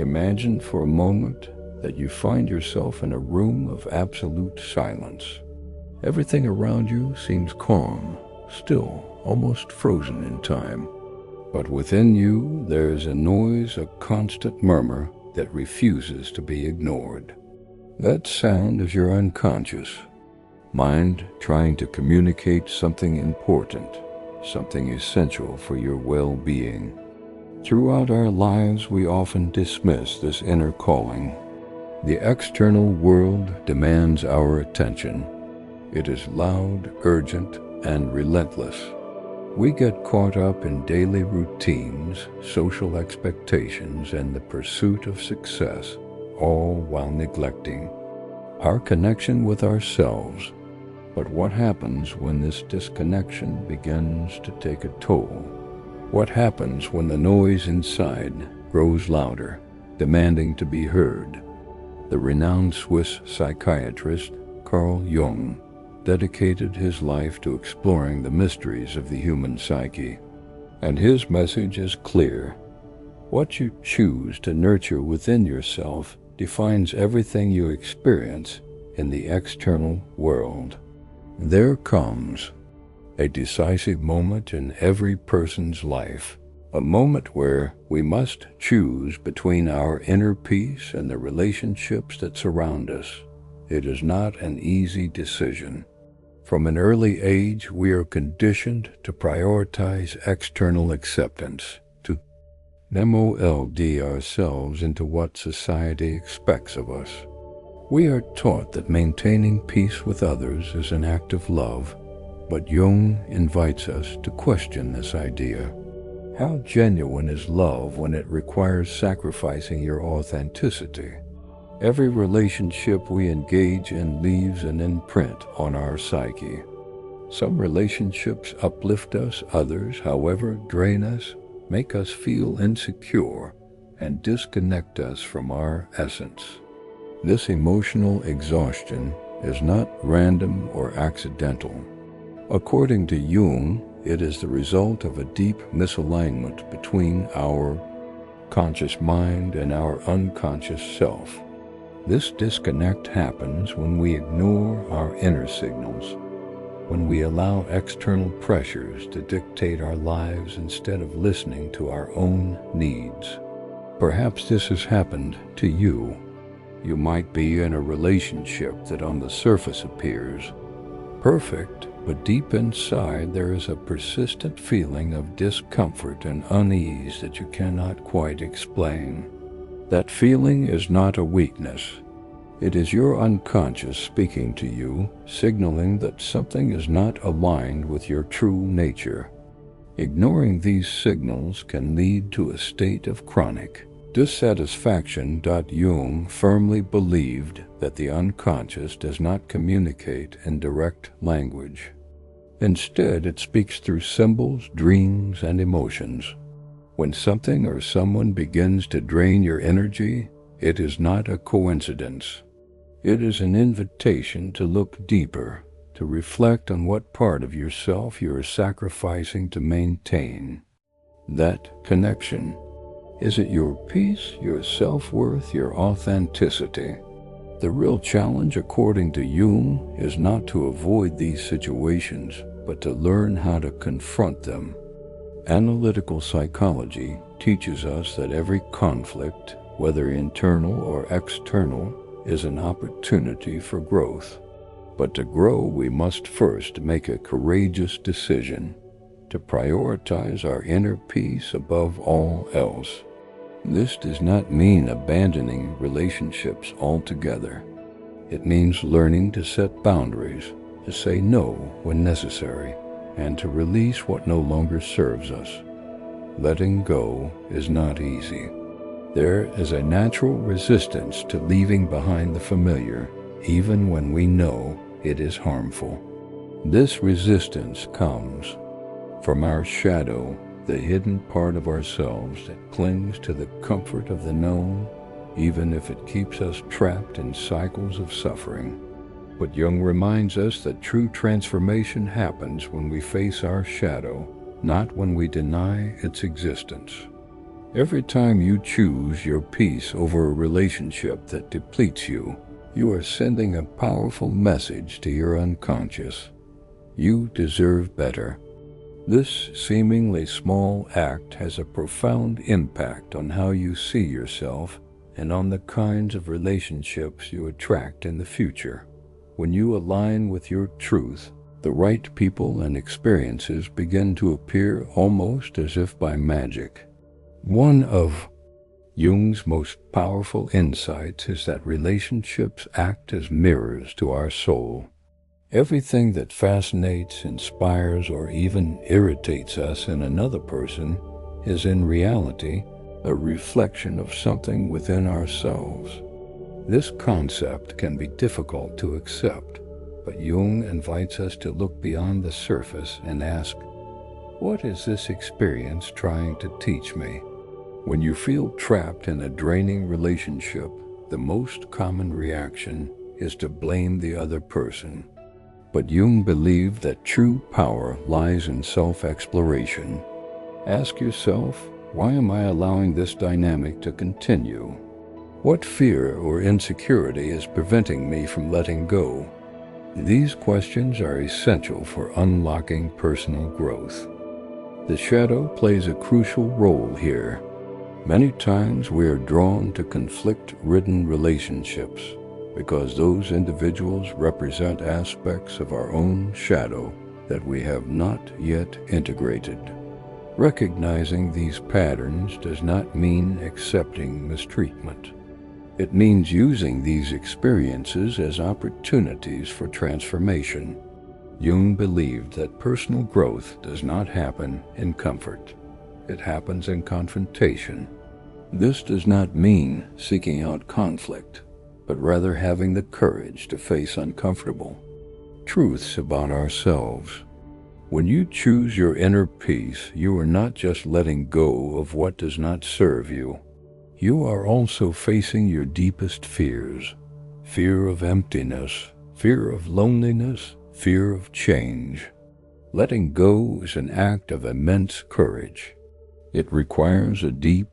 Imagine for a moment that you find yourself in a room of absolute silence. Everything around you seems calm, still, almost frozen in time. But within you, there is a noise, a constant murmur that refuses to be ignored. That sound is your unconscious mind trying to communicate something important, something essential for your well-being. Throughout our lives, we often dismiss this inner calling. The external world demands our attention. It is loud, urgent, and relentless. We get caught up in daily routines, social expectations, and the pursuit of success, all while neglecting our connection with ourselves. But what happens when this disconnection begins to take a toll? What happens when the noise inside grows louder, demanding to be heard? The renowned Swiss psychiatrist Carl Jung dedicated his life to exploring the mysteries of the human psyche, and his message is clear. What you choose to nurture within yourself defines everything you experience in the external world. There comes a decisive moment in every person's life, a moment where we must choose between our inner peace and the relationships that surround us. It is not an easy decision. From an early age, we are conditioned to prioritize external acceptance, to mold ourselves into what society expects of us. We are taught that maintaining peace with others is an act of love, but Jung invites us to question this idea. How genuine is love when it requires sacrificing your authenticity? Every relationship we engage in leaves an imprint on our psyche. Some relationships uplift us, others, however, drain us, make us feel insecure, and disconnect us from our essence. This emotional exhaustion is not random or accidental. According to Jung, it is the result of a deep misalignment between our conscious mind and our unconscious self. This disconnect happens when we ignore our inner signals, when we allow external pressures to dictate our lives instead of listening to our own needs. Perhaps this has happened to you. You might be in a relationship that on the surface appears perfect, but deep inside there is a persistent feeling of discomfort and unease that you cannot quite explain. That feeling is not a weakness. It is your unconscious speaking to you, signaling that something is not aligned with your true nature. Ignoring these signals can lead to a state of chronic dissatisfaction. Jung firmly believed that the unconscious does not communicate in direct language. Instead, it speaks through symbols, dreams, and emotions. When something or someone begins to drain your energy, it is not a coincidence. It is an invitation to look deeper, to reflect on what part of yourself you are sacrificing to maintain that connection. Is it your peace, your self-worth, your authenticity? The real challenge, according to Jung, is not to avoid these situations, but to learn how to confront them. Analytical psychology teaches us that every conflict, whether internal or external, is an opportunity for growth. But to grow, we must first make a courageous decision to prioritize our inner peace above all else. This does not mean abandoning relationships altogether. It means learning to set boundaries, to say no when necessary, and to release what no longer serves us. Letting go is not easy. There is a natural resistance to leaving behind the familiar, even when we know it is harmful. This resistance comes from our shadow, the hidden part of ourselves that clings to the comfort of the known, even if it keeps us trapped in cycles of suffering. But Jung reminds us that true transformation happens when we face our shadow, not when we deny its existence. Every time you choose your peace over a relationship that depletes you, you are sending a powerful message to your unconscious. You deserve better. This seemingly small act has a profound impact on how you see yourself and on the kinds of relationships you attract in the future. When you align with your truth, the right people and experiences begin to appear almost as if by magic. One of Jung's most powerful insights is that relationships act as mirrors to our soul. Everything that fascinates, inspires, or even irritates us in another person is in reality a reflection of something within ourselves. This concept can be difficult to accept, but Jung invites us to look beyond the surface and ask, what is this experience trying to teach me? When you feel trapped in a draining relationship, the most common reaction is to blame the other person. But Jung believed that true power lies in self-exploration. Ask yourself, why am I allowing this dynamic to continue? What fear or insecurity is preventing me from letting go? These questions are essential for unlocking personal growth. The shadow plays a crucial role here. Many times we are drawn to conflict-ridden relationships because those individuals represent aspects of our own shadow that we have not yet integrated. Recognizing these patterns does not mean accepting mistreatment. It means using these experiences as opportunities for transformation. Jung believed that personal growth does not happen in comfort. It happens in confrontation. This does not mean seeking out conflict, but rather having the courage to face uncomfortable truths about ourselves. When you choose your inner peace, you are not just letting go of what does not serve you. You are also facing your deepest fears: fear of emptiness, fear of loneliness, fear of change. Letting go is an act of immense courage. It requires a deep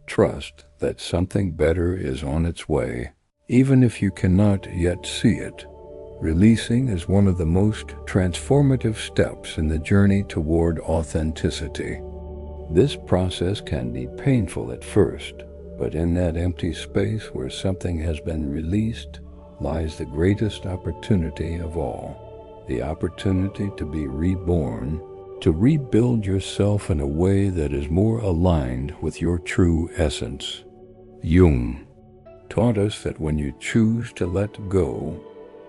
trust that something better is on its way, even if you cannot yet see it. Releasing is one of the most transformative steps in the journey toward authenticity. This process can be painful at first, but in that empty space where something has been released lies the greatest opportunity of all, the opportunity to be reborn, to rebuild yourself in a way that is more aligned with your true essence. Jung taught us that when you choose to let go,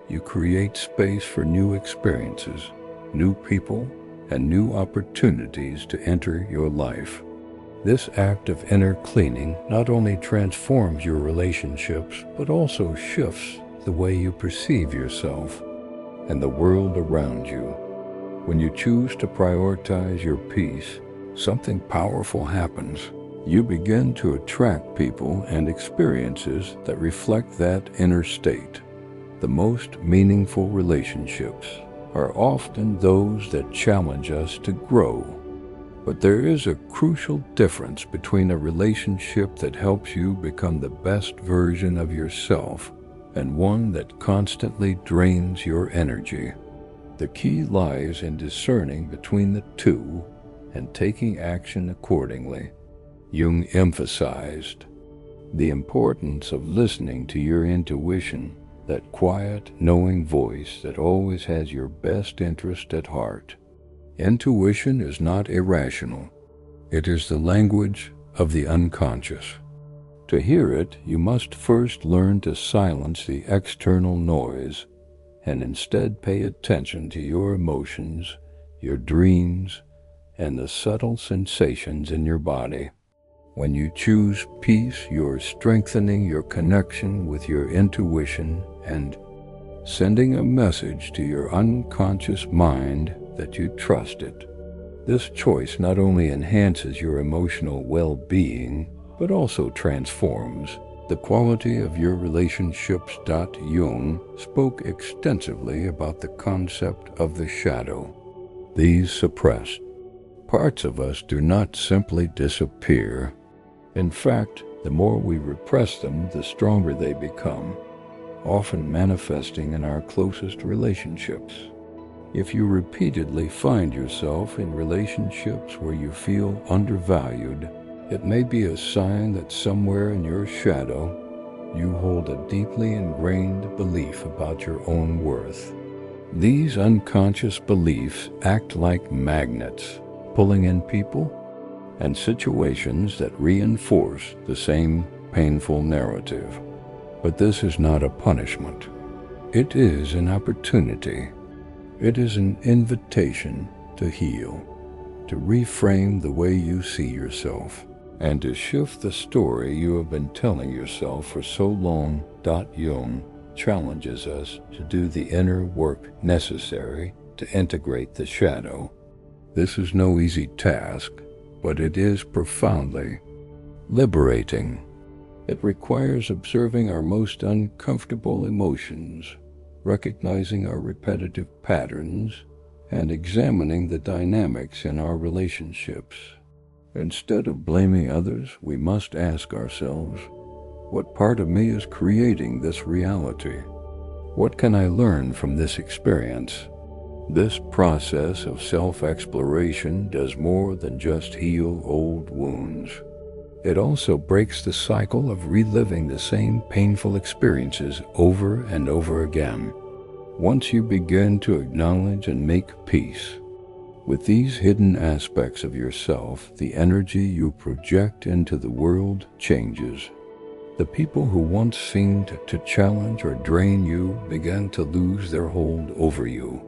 you create space for new experiences, new people, and new opportunities to enter your life. This act of inner cleaning not only transforms your relationships, but also shifts the way you perceive yourself and the world around you. When you choose to prioritize your peace, something powerful happens. You begin to attract people and experiences that reflect that inner state. The most meaningful relationships are often those that challenge us to grow. But there is a crucial difference between a relationship that helps you become the best version of yourself and one that constantly drains your energy. The key lies in discerning between the two and taking action accordingly. Jung emphasized the importance of listening to your intuition, that quiet, knowing voice that always has your best interest at heart. Intuition is not irrational. It is the language of the unconscious. To hear it, you must first learn to silence the external noise and instead pay attention to your emotions, your dreams, and the subtle sensations in your body. When you choose peace, you're strengthening your connection with your intuition and sending a message to your unconscious mind that you trust it. This choice not only enhances your emotional well-being, but also transforms the quality of your relationships. Jung spoke extensively about the concept of the shadow. These suppressed parts of us do not simply disappear. In fact, the more we repress them, the stronger they become, often manifesting in our closest relationships. If you repeatedly find yourself in relationships where you feel undervalued, it may be a sign that somewhere in your shadow, you hold a deeply ingrained belief about your own worth. These unconscious beliefs act like magnets, pulling in people and situations that reinforce the same painful narrative. But this is not a punishment. It is an opportunity. It is an invitation to heal, to reframe the way you see yourself, and to shift the story you have been telling yourself for so long. Jung challenges us to do the inner work necessary to integrate the shadow. This is no easy task, but it is profoundly liberating. It requires observing our most uncomfortable emotions, recognizing our repetitive patterns, and examining the dynamics in our relationships. Instead of blaming others, we must ask ourselves, what part of me is creating this reality? What can I learn from this experience? This process of self-exploration does more than just heal old wounds. It also breaks the cycle of reliving the same painful experiences over and over again. Once you begin to acknowledge and make peace with these hidden aspects of yourself, the energy you project into the world changes. The people who once seemed to challenge or drain you begin to lose their hold over you.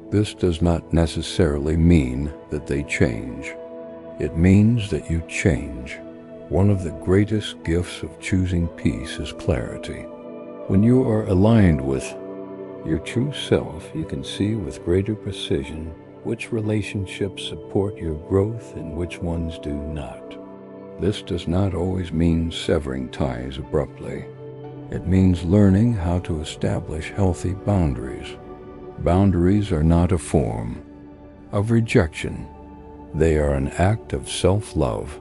This does not necessarily mean that they change. It means that you change. One of the greatest gifts of choosing peace is clarity. When you are aligned with your true self, you can see with greater precision which relationships support your growth and which ones do not. This does not always mean severing ties abruptly. It means learning how to establish healthy boundaries. Boundaries are not a form of rejection. They are an act of self-love.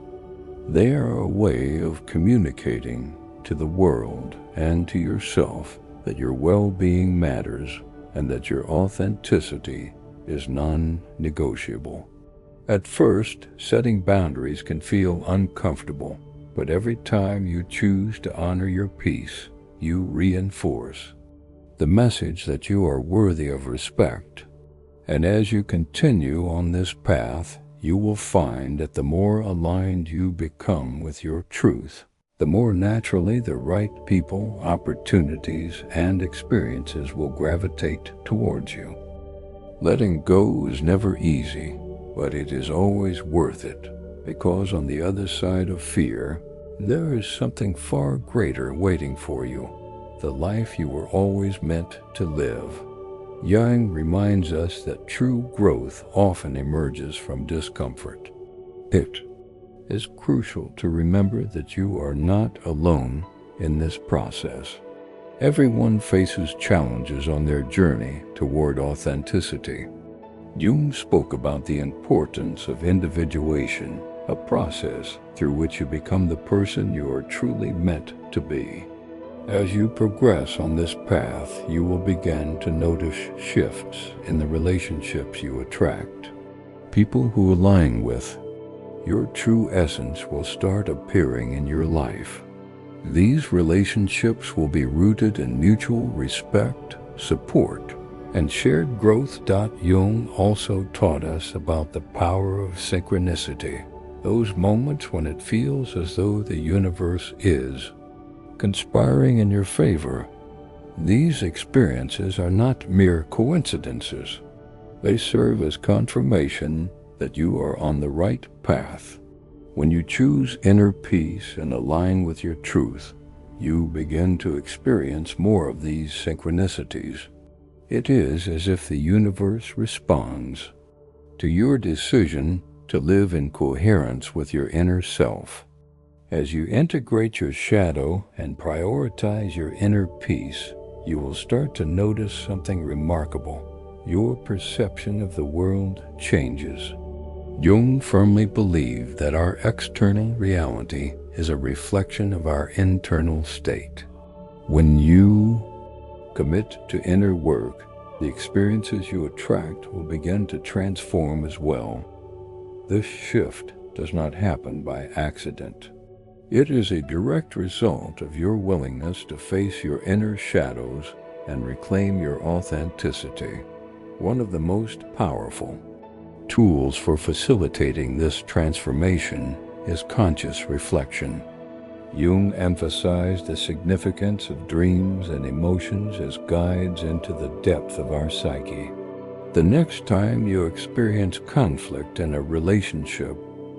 They are a way of communicating to the world and to yourself that your well-being matters and that your authenticity is non-negotiable. At first, setting boundaries can feel uncomfortable, but every time you choose to honor your peace, you reinforce the message that you are worthy of respect. And as you continue on this path, you will find that the more aligned you become with your truth, the more naturally the right people, opportunities, and experiences will gravitate towards you. Letting go is never easy, but it is always worth it, because on the other side of fear, there is something far greater waiting for you, the life you were always meant to live. Jung reminds us that true growth often emerges from discomfort. It is crucial to remember that you are not alone in this process. Everyone faces challenges on their journey toward authenticity. Jung spoke about the importance of individuation, a process through which you become the person you are truly meant to be. As you progress on this path, you will begin to notice shifts in the relationships you attract. People who align with your true essence will start appearing in your life. These relationships will be rooted in mutual respect, support, and shared growth. Jung also taught us about the power of synchronicity, those moments when it feels as though the universe is conspiring in your favor. These experiences are not mere coincidences. They serve as confirmation that you are on the right path. When you choose inner peace and align with your truth, you begin to experience more of these synchronicities. It is as if the universe responds to your decision to live in coherence with your inner self. As you integrate your shadow and prioritize your inner peace, you will start to notice something remarkable. Your perception of the world changes. Jung firmly believed that our external reality is a reflection of our internal state. When you commit to inner work, the experiences you attract will begin to transform as well. This shift does not happen by accident. It is a direct result of your willingness to face your inner shadows and reclaim your authenticity. One of the most powerful tools for facilitating this transformation is conscious reflection. Jung emphasized the significance of dreams and emotions as guides into the depth of our psyche. The next time you experience conflict in a relationship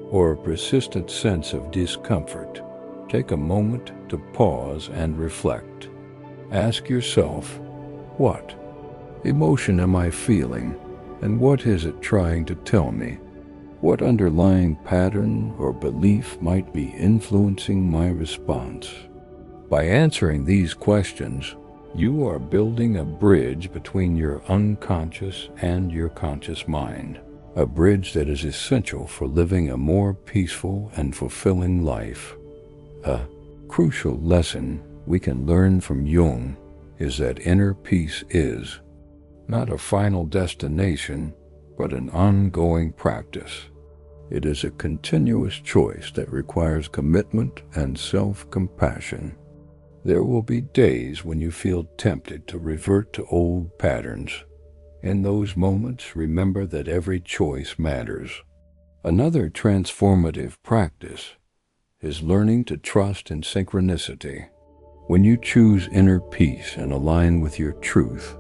or a persistent sense of discomfort, take a moment to pause and reflect. Ask yourself, what emotion am I feeling, and what is it trying to tell me? What underlying pattern or belief might be influencing my response? By answering these questions, you are building a bridge between your unconscious and your conscious mind, a bridge that is essential for living a more peaceful and fulfilling life. A crucial lesson we can learn from Jung is that inner peace is not a final destination, but an ongoing practice. It is a continuous choice that requires commitment and self-compassion. There will be days when you feel tempted to revert to old patterns. In those moments, remember that every choice matters. Another transformative practice is learning to trust in synchronicity. When you choose inner peace and align with your truth,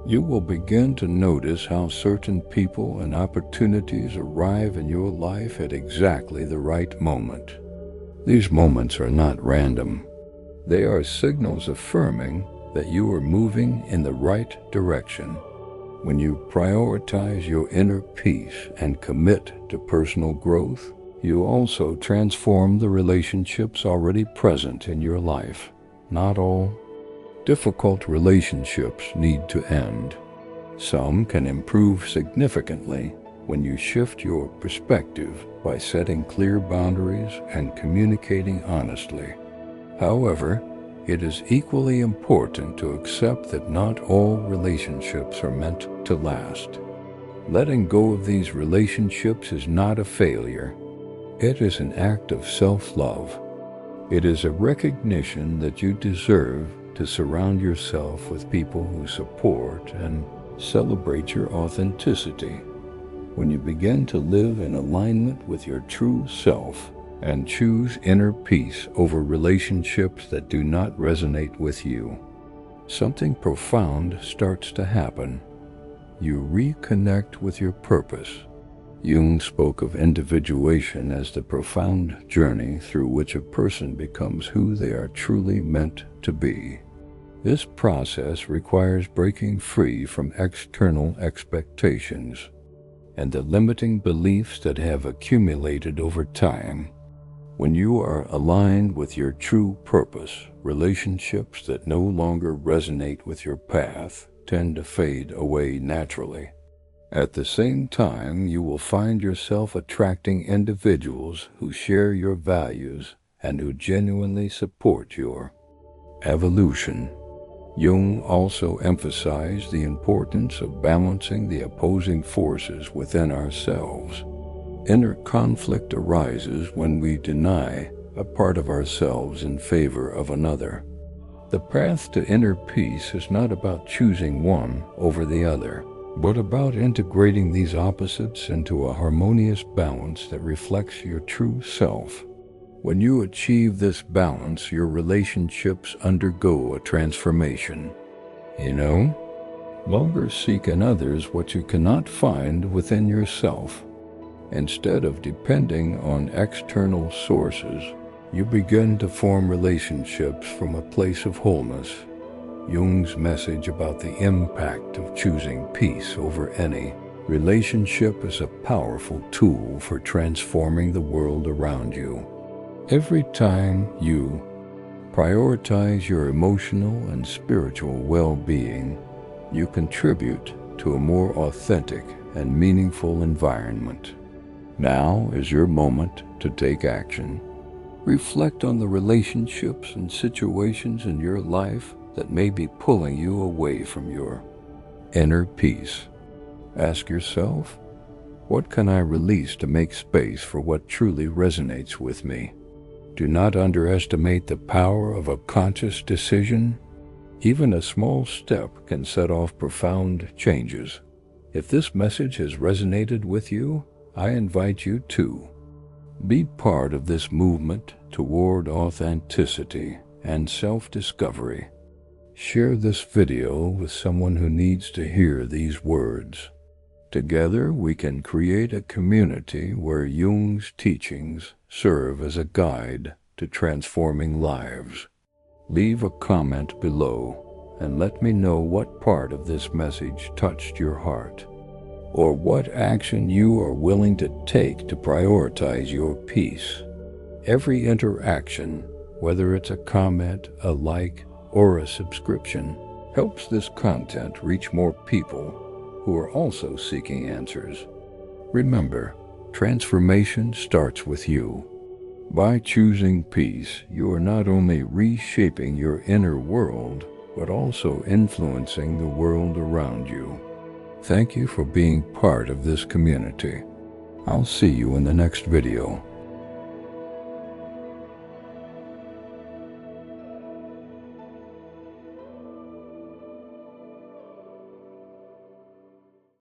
you will begin to notice how certain people and opportunities arrive in your life at exactly the right moment. These moments are not random. They are signals affirming that you are moving in the right direction. When you prioritize your inner peace and commit to personal growth, you also transform the relationships already present in your life. Not all difficult relationships need to end. Some can improve significantly when you shift your perspective by setting clear boundaries and communicating honestly. However, it is equally important to accept that not all relationships are meant to last. Letting go of these relationships is not a failure. It is an act of self-love. It is a recognition that you deserve to surround yourself with people who support and celebrate your authenticity. When you begin to live in alignment with your true self and choose inner peace over relationships that do not resonate with you, something profound starts to happen. You reconnect with your purpose. Jung spoke of individuation as the profound journey through which a person becomes who they are truly meant to be. This process requires breaking free from external expectations and the limiting beliefs that have accumulated over time. When you are aligned with your true purpose, relationships that no longer resonate with your path tend to fade away naturally. At the same time, you will find yourself attracting individuals who share your values and who genuinely support your evolution. Jung also emphasized the importance of balancing the opposing forces within ourselves. Inner conflict arises when we deny a part of ourselves in favor of another. The path to inner peace is not about choosing one over the other, but about integrating these opposites into a harmonious balance that reflects your true self. When you achieve this balance, your relationships undergo a transformation. Longer seek in others what you cannot find within yourself. Instead of depending on external sources, you begin to form relationships from a place of wholeness. Jung's message about the impact of choosing peace over any relationship is a powerful tool for transforming the world around you. Every time you prioritize your emotional and spiritual well-being, you contribute to a more authentic and meaningful environment. Now is your moment to take action. Reflect on the relationships and situations in your life that may be pulling you away from your inner peace. Ask yourself, what can I release to make space for what truly resonates with me? Do not underestimate the power of a conscious decision. Even a small step can set off profound changes. If this message has resonated with you, I invite you to be part of this movement toward authenticity and self-discovery. Share this video with someone who needs to hear these words. Together, we can create a community where Jung's teachings serve as a guide to transforming lives. Leave a comment below and let me know what part of this message touched your heart, or what action you are willing to take to prioritize your peace. Every interaction, whether it's a comment, a like, or a subscription, helps this content reach more people who are also seeking answers. Remember, transformation starts with you. By choosing peace, you are not only reshaping your inner world, but also influencing the world around you. Thank you for being part of this community. I'll see you in the next video.